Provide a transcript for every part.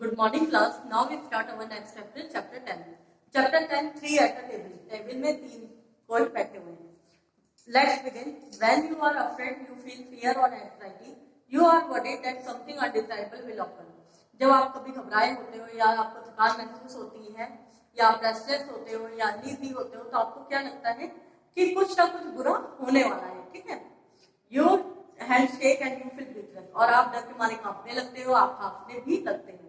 Good morning class. Now we start our next chapter, chapter 10. Chapter 10, 3 at a table. Table में 3 कोई बैठे हुए हैं. Let's begin. When you are afraid, you feel fear or anxiety. You are worried that something undesirable will happen. जब आप कभी घबराए होते हो या आपको थकान महसूस होती है या आप रेस्टलेस होते हो या अनईजी होते हो तो आपको क्या लगता है कि कुछ ना कुछ बुरा होने वाला है. ठीक है. Your hands shake and you feel breathless. और आप डर के मारे कांपने लगते हो, आप कांपने भी लगते हो.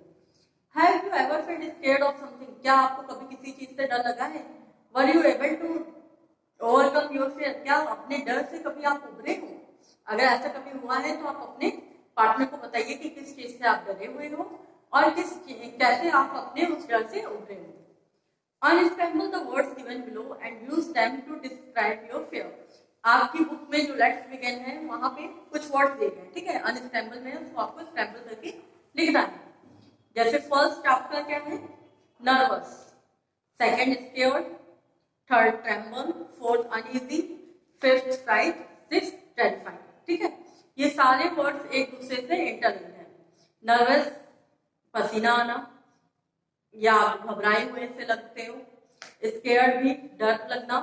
Have you ever felt scared of something? क्या आपको कभी किसी चीज से डर लगा है? Were you able to overcome your fear? क्या अपने डर से कभी आप उभरे हो? अगर ऐसा कभी हुआ है तो आप अपने पार्टनर को बताइए कि किस चीज से आप डरे हुए हो और कैसे आप अपने उस डर से उभरे हो. Unscramble the words given below and use them to describe your fear. आपकी बुक में जो लेट्स बिगिन है वहां पे कुछ वर्ड्स दिए गए. ठीक है. अनस्क्रैम्बल में उसको आपको स्क्रैम्बल करके लिखना है. जैसे फर्स्ट आपका क्या है? Nervous, second scared, third tremble, fourth uneasy, fifth fright, sixth terrified. ठीक है. ये सारे वर्ड्स एक दूसरे से इंटरलिंक्ड हैं. नर्वस पसीना आना या आप घबराए हुए से लगते हो. स्केयर्ड भी डर लगना.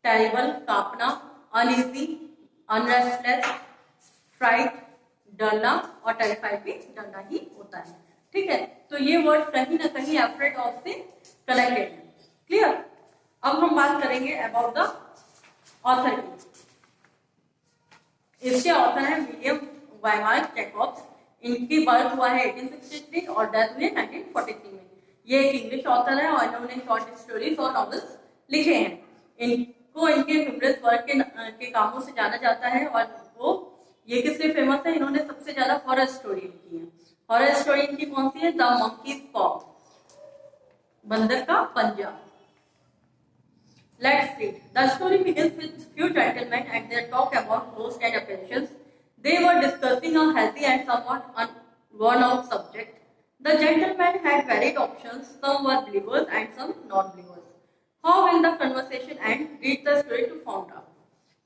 टेरिबल कांपना. अनईजी अनरेस्टलेस. फ्राइट डरना और टेरिफाइड भी डरना ही होता है. ठीक है. तो ये वर्ड कहीं ना कहीं अफ्रेड ऑफ से कनेक्टेड है. क्लियर. अब हम बात करेंगे अबाउट द ऑथर की. इसके ऑथर है विलियम वाइमार्ट जैकब्स. इनकी बर्थ हुआ है 1863 और डेथ हुई है 1943 में. ये एक इंग्लिश ऑथर है और इन्होंने शॉर्ट स्टोरीज और नॉवेल्स लिखे हैं. इनको इनके ह्यूमरस वर्क के कामों से जाना जाता है और वो ये किस लिए फेमस है? इन्होंने सबसे ज्यादा हॉरर स्टोरी लिखी है. हॉरर स्टोरी इनकी कौन सी है? द मंकीज पॉ, बंदर का पंजा. Let's read. The story begins with few gentlemen and their talk about ghosts and apparitions. They were discussing a healthy and somewhat worn-out subject. The gentlemen had varied options. Some were believers and some non-believers. How will the conversation end? Read the story to find out.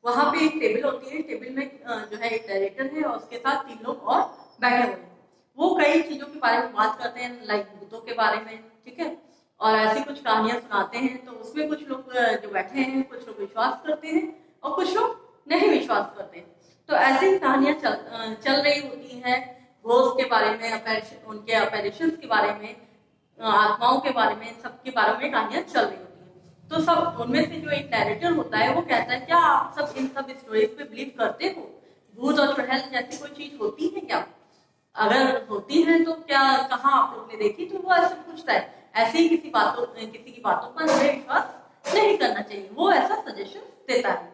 वहां पे एक table होती है. Table में जो है एक director है और उसके साथ 3 लोग और बैठे हुए हैं. वो कई चीजों के बारे में बात करते हैं, लाइक भूतों के बारे में. ठीक है. और ऐसी कुछ कहानियां सुनाते हैं. तो उसमें कुछ लोग जो बैठे हैं कुछ लोग विश्वास करते हैं और कुछ लोग नहीं विश्वास करते हैं. तो ऐसी कहानियां चल रही होती हैं. घोस्ट के बारे में, उनके अपैरिशंस के बारे में, आत्माओं के बारे में, सबके बारे में कहानियां चल रही होती हैं. तो सब उनमें से जो एक डायरेक्टर होता है वो कहता है क्या आप सब इन सब स्टोरीज पे बिलीव करते हो? भूत और चुड़ैल जैसी कोई चीज होती है क्या? अगर होती है तो क्या कहाँ आप लोग ने देखी? तो वो ऐसा पूछता है. ऐसे ही किसी की बातों पर हमें विश्वास नहीं करना चाहिए. वो ऐसा सजेशन देता है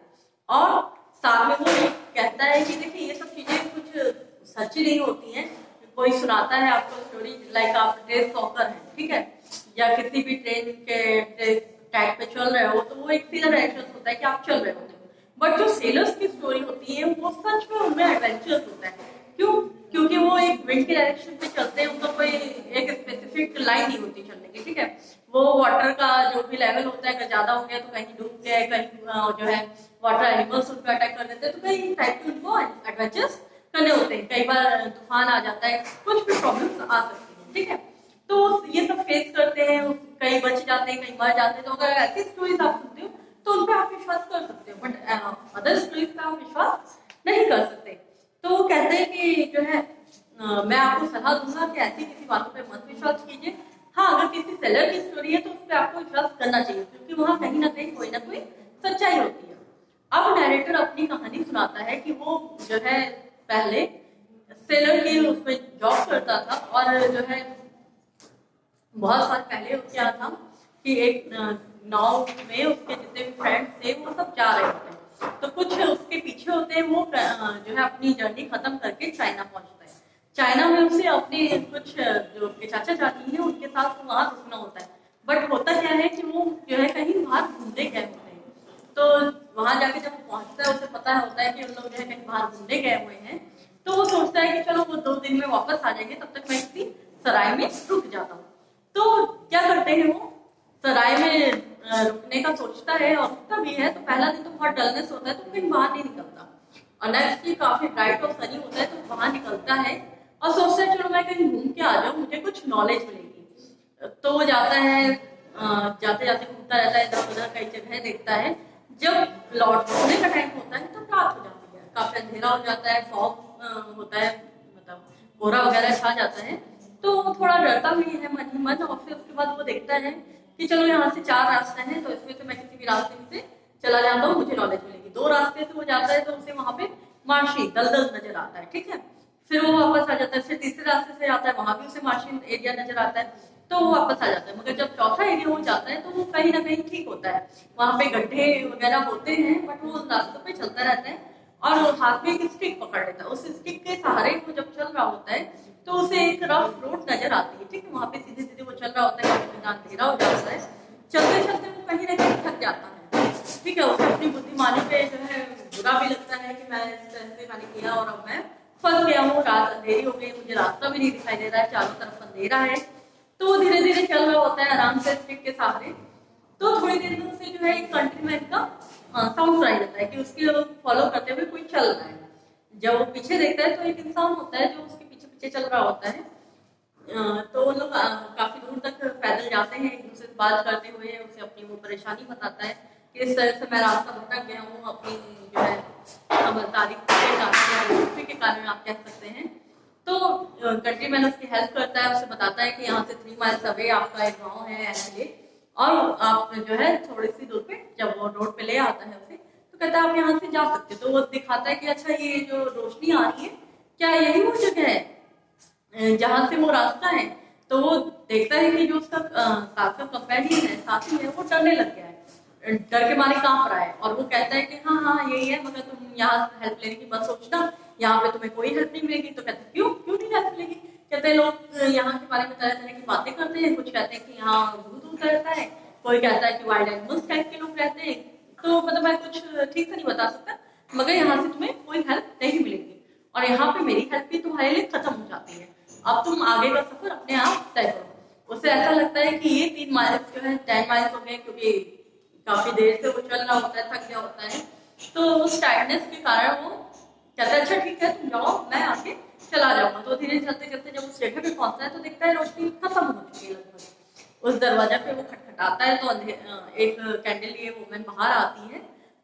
और साथ में वो कहता है कि देखिए ये सब चीजें कुछ सच्ची नहीं होती हैं. कोई सुनाता है आपको स्टोरी, लाइक आप ट्रेन सॉकर है. ठीक है. या किसी भी ट्रेन के ट्रैक पे चल रहे हो तो वो एक सीधा डायरेक्शन होता है कि आप चल रहे होते हो. बट जो सेलर्स की स्टोरी होती है वो सच में उनमें एडवेंचर्स होता है. क्यों? क्योंकि वो एक विंड के डायरेक्शन पे चलते हैं. उनका कोई एक स्पेसिफिक लाइन नहीं होती चलने की. ठीक है. वो वाटर का जो भी लेवल होता है अगर ज्यादा हो गया तो कहीं डूब गए, कहीं जो है वाटर एनिमल्स उन पर अटैक कर देते हैं. तो कई टाइप के उनको एडवेंचर्स करने होते हैं. कई बार तूफान आ जाता है, कुछ भी प्रॉब्लम्स आ सकती है. ठीक है. तो ये सब फेस करते हैं. कई बच जाते हैं, कई मर जाते हैं. तो अगर ऐसी स्टोरीज आप सुनते हो तो उन पर आप विश्वास कर सकते हो. बट अदर स्टोरीज पर आप विश्वास नहीं कर सकते. तो वो कहते हैं कि जो है मैं आपको सलाह दूंगा कि ऐसी किसी बातों पे मत विश्वास कीजिए. हाँ, अगर किसी सेलर की स्टोरी है तो उस पर आपको विश्वास करना चाहिए क्योंकि वहाँ कहीं ना कोई सच्चाई होती है. अब डायरेक्टर अपनी कहानी सुनाता है कि वो जो है पहले सेलर के उसमें जॉब करता था और जो है बहुत साल पहले क्या था कि एक नाव में उसके जितने भी फ्रेंड्स थे वो सब जा रहे होते हैं. तो कुछ उसके पीछे होते हैं. वो जो है अपनी जर्नी खत्म करके चाइना पहुंचता है. चाइना में उसे अपने कुछ जो उसके चाचा चाची हैं उनके साथ वहां रुकना होता है. बट होता क्या है कि वो जो है कहीं बाहर घूमने गए होते हैं. तो वहां जाके जब वो पहुंचता है उसे पता होता है कि उन लोग जो है कहीं बाहर घूमने गए हुए हैं. तो वो सोचता है कि चलो वो 2 दिन में वापस आ जाएंगे, तब तक मैं किसी सराय में रुक जाता हूँ. तो क्या करते हैं वो सराय में रुकने का सोचता है और रुकता भी है. तो पहला दिन तो बहुत डलनेस होता है तो कहीं बाहर नहीं निकलता. और नेक्स्ट डे काफी ब्राइट और सनी होता है तो बाहर निकलता है और सोचता है चलो मैं कहीं घूम के आ जाऊँ, मुझे कुछ कुछ नॉलेज मिलेगी। तो वो जाता है, जाते जाते घूमता रहता है इधर उधर, कई जगह देखता है। जब लौटने का टाइम होता है तो रात हो जाती है, काफी अंधेरा हो जाता है, फॉग होता है, मतलब कोहरा वगैरह छा जाता है। तो वो थोड़ा डरता भी है मन ही मन, और फिर उसके बाद वो देखता है कि चलो यहाँ से 4 रास्ते हैं, तो इसमें से मैं किसी भी रास्ते में से चला जाता हूँ, मुझे नॉलेज मिलेगी। 2 रास्ते से वो जाता है तो उसे वहां पे मार्शी दलदल नजर आता है, ठीक है। फिर वो वापस आ जाता है, फिर तीसरे रास्ते से आता है, वहां भी उसे मार्शी एरिया नजर आता है, तो वो वापस आ जाता है। मगर जब चौथा एरिया वो जाता है तो वो कहीं ना कहीं ठीक होता है, वहां पे गड्ढे वगैरह होते हैं, बट वो रास्तों पे चलता रहता है और हाथ में एक स्टिक पकड़ लेता है। उस स्टिक के सहारे वो जब चल रहा होता है तो उसे एक रफ रोड नजर आती है, ठीक है। वहां पे सीधे सीधे वो चल रहा होता है, काफी अंधेरा हो जाता है, चलते चलते वो कहीं ना कहीं थक जाता है, ठीक है। उसे अपनी बुद्धिमानी पे जो है बुरा भी लगता है कि मैं इस तरह से मैंने किया और अब मैं फंस गया हूँ, रात अंधेरी हो गई, मुझे रास्ता भी नहीं दिखाई दे रहा है, चारों तरफ अंधेरा है। तो वो धीरे धीरे चल रहा होता है आराम से स्टिक के सहारे। तो थोड़ी देर में उसे जो है एक कंट्रीमैन का साउंड सुनाई देता है कि उसके फॉलो करते हुए कोई चल रहा है। जब वो पीछे देखता है तो एक इंसान होता है जो उसके पीछे पीछे चल रहा होता है। तो वो लोग काफी दूर तक पैदल जाते हैं, एक दूसरे से बात करते हुए उसे अपनी वो परेशानी बताता है कि इस तरह से मैं रास्ता भटक गया हूँ, अपनी जो है समझदारी के कारण आप कह सकते हैं। तो कंट्रीमैन उसकी हेल्प करता है, उसे बताता है कि यहाँ से 3 माइल्स अवे आपका एक गाँव है ऐसे, और आप जो है थोड़ी सी दूर पे जब वो रोड पे ले आता है उसे, तो कहता है आप यहाँ से जा सकते। तो वो दिखाता है कि अच्छा ये जो रोशनी आ रही है क्या यही वो जगह है जहाँ से वो रास्ता है। तो वो देखता है कि जो उसका साथ का कंपेनियन है, साथी है, वो डरने लग गया है, डर के मारे कांप रहा है, और वो कहता है कि हाँ हाँ यही है, मगर तुम यहाँ हेल्प लेने की मत सोचना, यहाँ पे तुम्हें कोई हेल्प नहीं मिलेगी। तो कहते क्यों क्यों नहीं हेल्प मिलेगी? कहते हैं लोग यहाँ के बारे में तरह तरह की बातें करते हैं, कुछ कहते हैं कि यहाँ भूत ऊत रहता है, कोई कहता है कि वाइल्ड एनिमल्स टाइप के लोग रहते हैं। तो मतलब मैं कुछ ठीक से नहीं बता सकता, मगर यहाँ से तुम्हें कोई हेल्प नहीं मिलेगी, और यहाँ पे मेरी हेल्प भी तुम्हारे लिए खत्म हो जाती है, अब तुम आगे का सफर अपने आप तय करो। उसे ऐसा लगता है कि ये 3 माइल्स जो है 10 माइल्स हो गए, क्योंकि काफी देर से वो चल रहा होता है, थक गया होता है। तो उस टायर्डनेस के कारण वो कहता है अच्छा ठीक है तुम जाओ, मैं आगे चला जाऊंगा। तो धीरे चलते चलते जब उस जगह पे पहुंचता है तो देखता है रोशनी खत्म हो चुकी है लगभग। उस दरवाजा पे वो खटखटाता है तो एक कैंडल लिए वुमेन बाहर आती है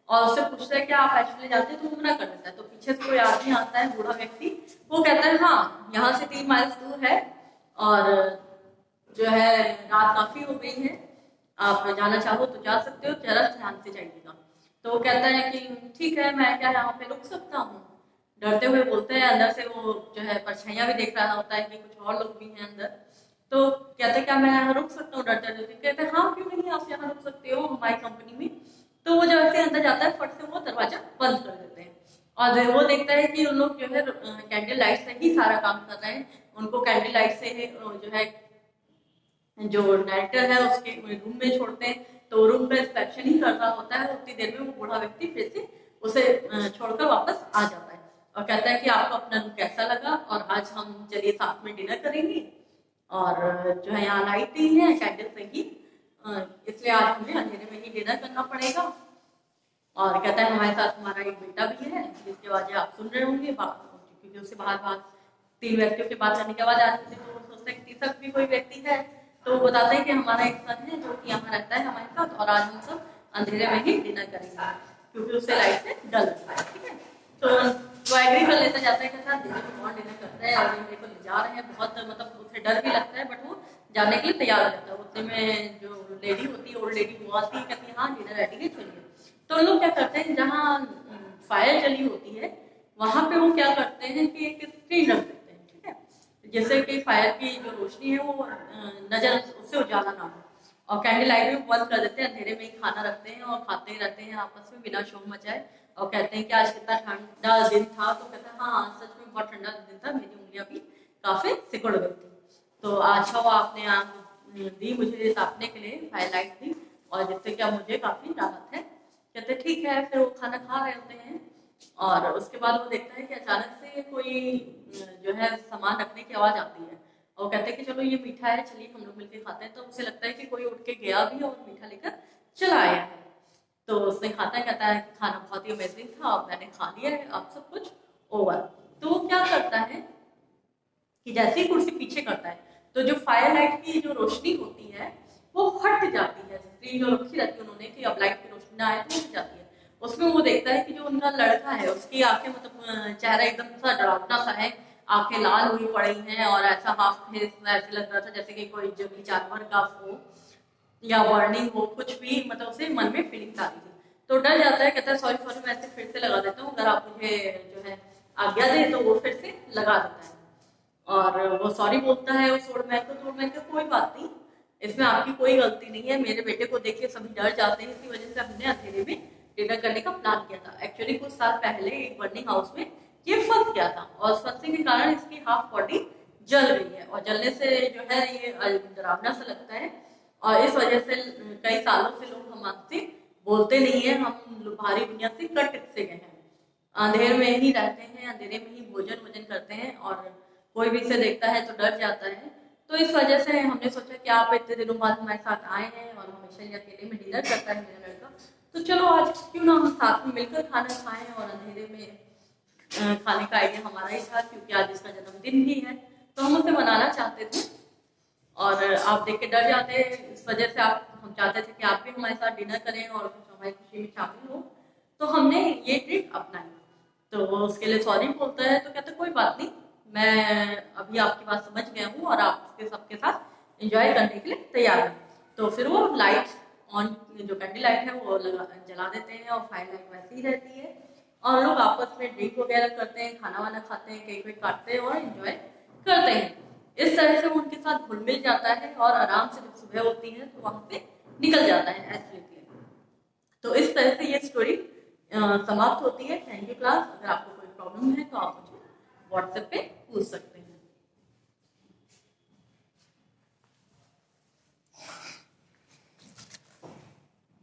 और उससे पूछता है कि आप एक्चुअली जाते हैं, तो वो मना कर देता है। तो पीछे से कोई आदमी आता है, बूढ़ा व्यक्ति, वो कहता है हाँ यहाँ से 3 माइल्स दूर है और जो है रात काफी हो गई है, आप जाना चाहो तो जा सकते हो, जरा ध्यान से जाइएगा। तो वो कहता है कि ठीक है, मैं क्या यहाँ पे रुक सकता हूँ? डरते हुए बोलते हैं। अंदर से वो जो है परछाइयां भी देख रहा होता है कि कुछ और लोग भी हैं अंदर। तो कहते हैं क्या मैं यहाँ रुक सकता हूँ? डरते डरते कहते हैं हाँ क्यों नहीं, आप यहाँ रुक सकते हो हमारी कंपनी में। तो वो जब ऐसे अंदर जाता है फट से वो दरवाजा बंद कर देते हैं, और वो देखता है कि उन लोग जो है कैंडल लाइट से ही सारा काम कर रहे हैं। उनको कैंडल लाइट से जो है जो डायरेक्टर है उसके रूम में छोड़ते हैं, तो रूम का इंस्पेक्शन ही कर रहा होता है। उतनी देर में वो बूढ़ा व्यक्ति फिर से उसे छोड़कर वापस आ जाता है और कहता है कि आपको अपना रूम कैसा लगा, और आज हम चलिए साथ में डिनर करेंगे, और जो है यहाँ लाइट नहीं है कैंडल से ही, इसलिए आज हमें अंधेरे में ही डिनर करना पड़ेगा। और कहता है हमारे साथ हमारा एक बेटा भी है जिसके वजह आप सुन रहे होंगे, क्योंकि उससे बाहर बाहर 3 व्यक्तियों की बात करने के बाद आते थे, तो वो सोचते हैं कि तीसरा भी कोई व्यक्ति है। तो वो बताते हैं कि हमारा एक सन है जो कि यहाँ रहता है हमारे साथ, और आज हम सब अंधेरे में ही डिनर करेंगे क्योंकि उससे लाइट से डर लगता है, ठीक है। तो वो एग्री कर लेता जाता है कि साथ अंधेरे में कौन डिनर करता है, और मेरे को ले जा रहे हैं, बहुत मतलब उसे डर भी लगता है, बट वो जाने के लिए तैयार हो जाता है। उतने में जो लेडी होती है, ओल्ड लेडी, वो आती है, कहती है हाँ डिनर रेडी है चलिए। तो लोग क्या करते हैं, जहाँ फायर जली होती है वहां पे वो क्या करते हैं कि एक स्क्रीन रख देते हैं, ठीक है, जैसे कि फायर की जो रोशनी है वो नजर उससे उजाला ना हो, और कैंडल लाइट भी बंद कर देते हैं, अंधेरे में ही खाना रखते हैं और खाते ही रहते हैं आपस में बिना शोर मचाए। और कहते हैं कि आज कितना ठंडा दिन था, तो कहते हैं हाँ सच में बहुत ठंडा दिन था, मेरी उंगलियां भी काफी सिकुड़ गई थी, तो अच्छा हुआ आपने आग दी मुझे तापने के लिए, फायर लाइट दी, और जिससे क्या मुझे काफी राहत है। कहते ठीक है, फिर वो खाना खा रहे होते हैं और उसके बाद वो देखता है कि अचानक से कोई जो है सामान रखने की आवाज आती है, और कहते हैं कि चलो ये मीठा है, चलिए हम लोग मिलकर खाते हैं। तो उसे लगता है कि कोई उठ के गया भी और मीठा लेकर चला आया है। तो उसने खाता है, कहता है कि खाना बहुत ही अमेजिंग था, अब मैंने खा लिया है, अब सब कुछ ओवर। तो वो क्या करता है कि जैसे ही कुर्सी पीछे करता है तो जो फायर लाइट की जो रोशनी होती है वो हट जाती है, स्क्रीन जो रखी रहती है उन्होंने कि अब लाइट की रोशनी ना आए तो हट जाती है। उसमें वो देखता है कि जो उनका लड़का है उसकी आंखें मतलब चेहरा एकदम सा डरावना सा है, आंखें लाल हुई पड़ी हैं और ऐसा हाफ फेस, ऐसे लग रहा था जैसे कि कोई जंगली जानवर का हो या बर्निंग हो, कुछ भी मतलब उसे मन में फीलिंग्स आ रही थी। तो डर जाता है, कहता है सॉरी सॉरी मैं ऐसे फिर से लगा देता हूँ, अगर आप मुझे जो है आज्ञा दे तो वो फिर से लगा देता है। और वो सॉरी बोलता है उस सोडमैन को, तो मैं कोई बात नहीं, इसमें आपकी कोई गलती नहीं है, मेरे बेटे को देख के सभी डर जाते हैं, इसी वजह से हमने अंधेरे में डिनर करने का प्लान किया था। एक्चुअली कुछ साल पहले एक बर्निंग हाउस में ये फंस गया था और फंसने के कारण इसकी हाफ बॉडी जल गई है और जलने से जो है ये डरावना सा लगता है और इस वजह से कई सालों से लोग हमसे बोलते नहीं है, हम भारी दुनिया से कट से गए हैं, अंधेरे में ही रहते हैं, अंधेरे में ही भोजन वोजन करते हैं और कोई भी इसे देखता है तो डर जाता है। तो इस वजह से हमने सोचा कि आप इतने दिनों बाद हमारे साथ आए हैं और हमेशा ही अकेले में डिनर करता है मेरा लड़का, तो चलो आज क्यों ना हम साथ में मिलकर खाना खाएं। और अंधेरे में खाने का आइडिया हमारा ही था क्योंकि आज इसका जन्मदिन भी है, तो हम उसे मनाना चाहते थे और आप देख के डर जाते हैं, इस वजह से हम चाहते थे कि आप भी हमारे साथ डिनर करें और हमारी खुशी में शामिल हो, तो हमने ये ट्रिक अपनाई। तो वो उसके लिए सॉरी बोलता है तो कहते कोई बात नहीं, मैं अभी आपकी बात समझ गया हूँ और आपके सबके साथ एंजॉय करने के लिए तैयार हूँ। तो फिर वो लाइट ऑन, जो कैंडल लाइट है वो जला देते हैं और फायर लाइट वैसे ही रहती है और लोग आपस में ड्रिंक वगैरह करते हैं, खाना वाना खाते हैं, केक वेक काटते हैं और एंजॉय करते हैं। इस तरह से वो उनके साथ घुल मिल जाता है और आराम से जब सुबह होती है तो वहां से निकल जाता है एस्लेटली। तो इस तरह से ये स्टोरी समाप्त होती है। थैंक यू क्लास, अगर आपको कोई प्रॉब्लम है तो आप मुझे व्हाट्सएप पे पूछ सकते हैं।